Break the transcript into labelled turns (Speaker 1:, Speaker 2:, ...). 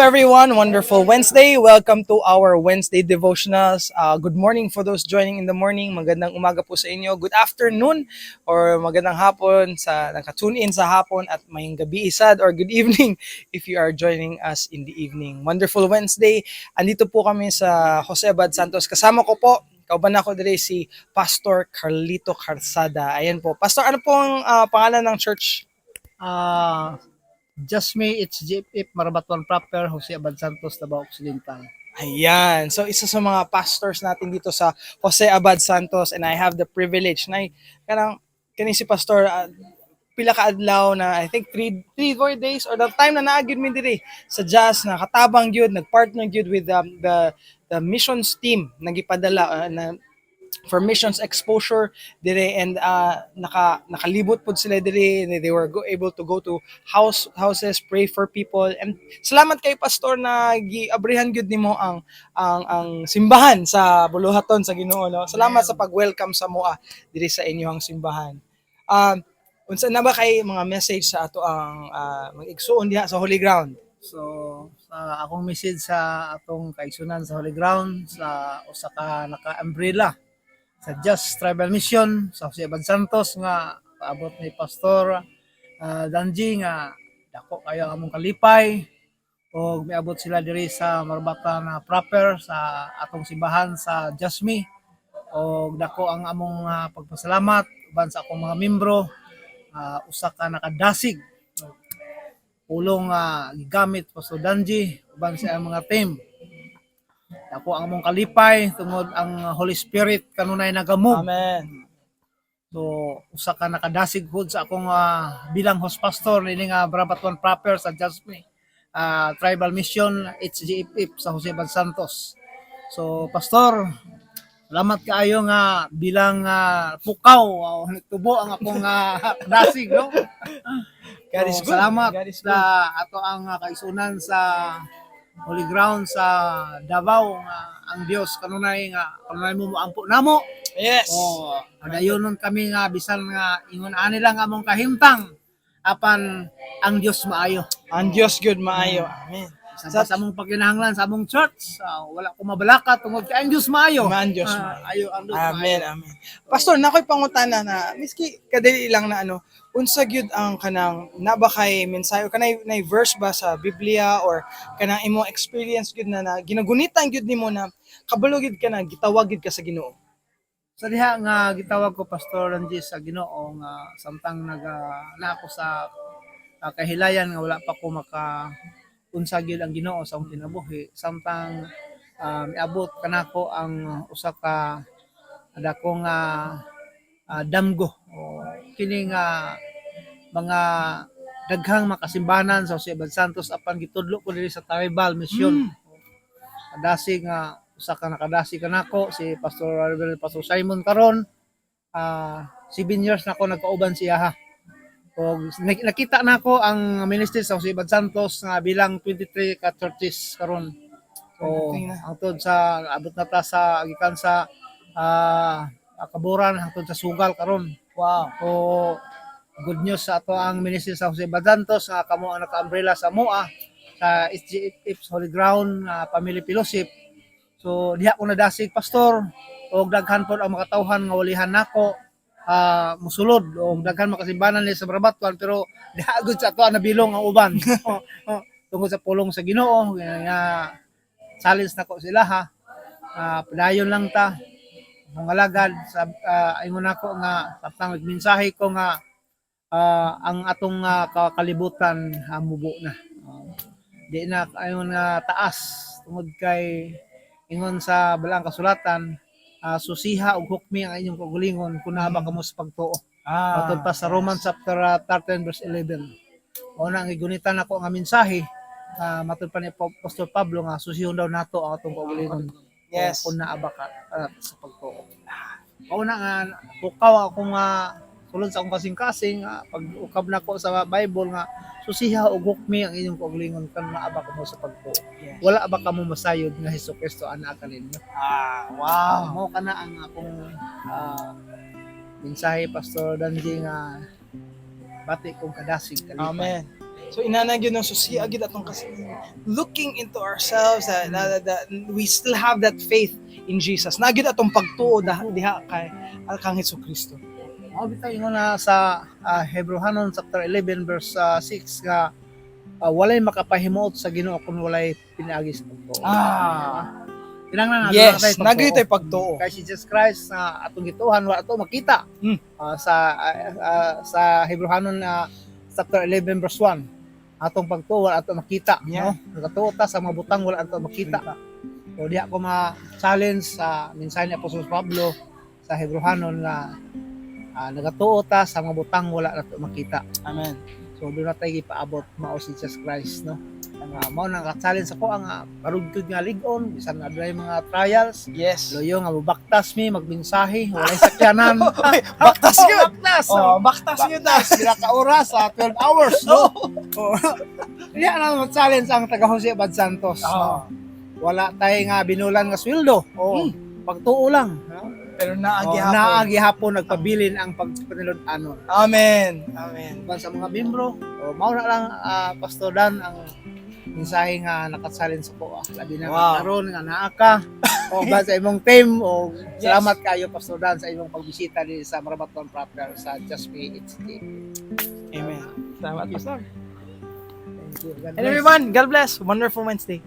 Speaker 1: everyone. Wonderful Wednesday. Welcome to our Wednesday devotionals. Good morning for those joining in the morning. Magandang umaga po sa inyo. Good afternoon or magandang hapon sa naka-tune in sa hapon at maying gabi isad or good evening if you are joining us in the evening. Wonderful Wednesday. Andito po kami sa Jose Abad Santos. Kasama ko po kauban ako diri si Pastor Carlito Carsada. Ayan po. Pastor, ano po ang pangalan ng church?
Speaker 2: Just me, it's GFF, Marabatuan Proper, Jose Abad Santos, Davao Occidental.
Speaker 1: Ayan. So, isa sa mga pastors natin dito sa Jose Abad Santos and I have the privilege na kanang si pastor pila ka adlaw na I think 3-4 days or the time na naagid mi diri sa jazz na katabang gyud nagpartner gyud with the missions team nagipadala na for missions exposure dire and nakalibot pud sila dire. They were able to go to houses, pray for people, and salamat kay pastor na giabrihan gyud nimo ang simbahan sa Buluhaton sa Ginoo, no? Salamat sa pag-welcome sa moa dire sa inyong simbahan. Unsa na ba kay mga message sa ato ang mag-igsuon diha sa Holy Ground?
Speaker 2: So, sa akong message sa atong kaigsunan sa Holy Ground, sa usa ka naka-umbrella sa Just Tribal Mission sa Jose Abad Santos nga paabot ni Pastor Danji nga dako kayo among kalipay o miabot sila diri sa Marabatan Proper sa atong simbahan sa Jasmi o dako ang among pagpasalamat uban sa akong mga membro. Usa ka nakadasig pulong gigamit Pastor Danji uban sa mga team. Ako ang among kalipay tungod ang Holy Spirit kanunay nagamove.
Speaker 1: Amen.
Speaker 2: So usa ka nakadasig pud sa akong bilang host pastor nini nga Marabatuan Proper sa Jasmine Tribal Mission HGFF sa Jose Abad Santos. So pastor, salamat kaayo nga bilang pukaw tubo ang akong dasig, no?
Speaker 1: God is
Speaker 2: So,
Speaker 1: good.
Speaker 2: salamat
Speaker 1: God is
Speaker 2: sa ato ang kaisunan sa Holy Ground sa Davao nga ang Dios kanunay mo moampo namo.
Speaker 1: Yes.
Speaker 2: Adayonon kami nga bisan nga ingon ani lang among kahimtang apan ang Dios maayo.
Speaker 1: Ang Diyos good maayo. Amen.
Speaker 2: Sa among pagkinahanglan sa among church, wala ko mabalaka tungod kay ang Dios maayo.
Speaker 1: Ang Diyos
Speaker 2: Ayo ang Dios
Speaker 1: Amen,
Speaker 2: maayo.
Speaker 1: amen. Pastor, nakoy pangutana na miski kadili lang na unsa gyud ang kanang naba kay mensahe o kanay verse ba sa Biblia or kanang imo experience gyud na ginagunitan gyud nimo na kabalo gyud ka na gitawag gyud ka sa Ginoo.
Speaker 2: Sa diha nga gitawag ko Pastor Ranji sa Ginoo nga samtang na ako sa kahilayan nga wala pa ko unsa gyud ang Ginoo sa akong kinabuhi samtang miabot kanako ang usa ka dakong damgo o kini nga mga daghang makasimbanan sa Jose Abad Santos apan gitudlo ko diri sa Tribal Mission. Kadasig nga usa ka nakadasig kanako si Reverend Pastor Simon karon 7 years na ako nagkauban siya ha. O nakita nako ang ministry sa Jose Abad Santos nga bilang 23 ka churches karon. So hangtod sa abot na ta sa gikan sa Kaburan hangtod sa Sugal karon.
Speaker 1: Wow.
Speaker 2: O good news sa ato ang ministry sa Jose Abad Santos nga kamo ang naka-umbrella sa MOA sa SGFF Holy Ground Family Fellowship. So diha ko nadasig pastor og daghan pod ang makatawhan nga walihan nako musulod o daghan makasimbanan ni sa Marabatuan pero diha gud sa ato nabilong ang uban. Tungod sa pulong sa Ginoo nga challenge nako sila ha. Padayon lang ta mong alagad sa ingon nako nga samtang nagmensahe ko nga ang atong kalibutan mubo na. Di na ayon nga taas tungod kay ingon sa balang kasulatan susiha ug hukmi ang inyong kaugalingon kun haba kamo sa pagtuo. Matod pa sa Romans chapter 13 verse 11. Una ang igunitan nako nga mensahe matod pa ni Pastor Pablo nga susihon daw nato ang atong kaugalingon.
Speaker 1: Yes.
Speaker 2: Kung naaba ka sa pagtuo. Una nga pukaw ako nga sulod sa akong kasing-kasing pag ukab nako sa Bible nga susiha ug hukmi ang inyong kaugalingon kan naaba kamo sa pagtuo.
Speaker 1: Yes.
Speaker 2: Wala ba kamo masayod nga Hesukristo anak kaninyo?
Speaker 1: Wow.
Speaker 2: Mao kana ang akong mensahe Pastor Danji nga bati kong kadasig kalipay.
Speaker 1: Amen. So inanag yun ng susiya agad atong kasi looking into ourselves that we still have that faith in Jesus. Nagyud atong pagtuo diha kay kang Hesukristo.
Speaker 2: Mao bitaw ingon na sa Hebrehanon chapter 11 verse 6 nga walay makapahimuot sa Ginoo kung walay pinaagi sa pagtuo. Kinahanglan
Speaker 1: Yes,
Speaker 2: tayo
Speaker 1: nagyud tay pagtuo.
Speaker 2: kay si Jesus Christ na atong gituhan wala to makita. Sa Hebrehanon chapter 11 verse 1 atong pagtuo wala ato makita,
Speaker 1: Yeah.
Speaker 2: no? Nagatuo ta sa mga butang wala ato makita. So diha ko ma-challenge sa mensahe ni Apostol Pablo sa Hebrehanon na nagatuo ta sa mga butang wala nato makita.
Speaker 1: Amen.
Speaker 2: So doon na tayo ipaabot mao si Jesus Christ, no? Mao nang ka-challenge ako ang karugtod nga ligon bisan na adunay mga trials.
Speaker 1: Yes.
Speaker 2: Loyo nga mabaktas mi magmensahe walay sakyanan.
Speaker 1: Baktas yun.
Speaker 2: Baktas.
Speaker 1: Oh, baktas yun na.
Speaker 2: Sila ka oras 12 hours, no? Diya na mag-challenge ang taga Jose Abad Santos.
Speaker 1: Oh.
Speaker 2: Wala tayo nga binulan nga sweldo. Pagtuo lang, no?
Speaker 1: Pero naagi hapon.
Speaker 2: Naagi hapon nagpabilin ang pagpaniludanon.
Speaker 1: Amen. Amen.
Speaker 2: Sa mga membro, mao na lang Pastor Dan ang mensahe nga nakasalin sa ko. Labi na
Speaker 1: Wow.
Speaker 2: karon nga naa ka. O ba sa imong team o salamat kayo Pastor Dan sa imong pagbisita din sa Marabaton Proper sa Just Me It's It.
Speaker 1: Amen. Salamat, Pastor.
Speaker 2: Thank you. God
Speaker 1: And
Speaker 2: bless.
Speaker 1: everyone, God bless. Wonderful Wednesday.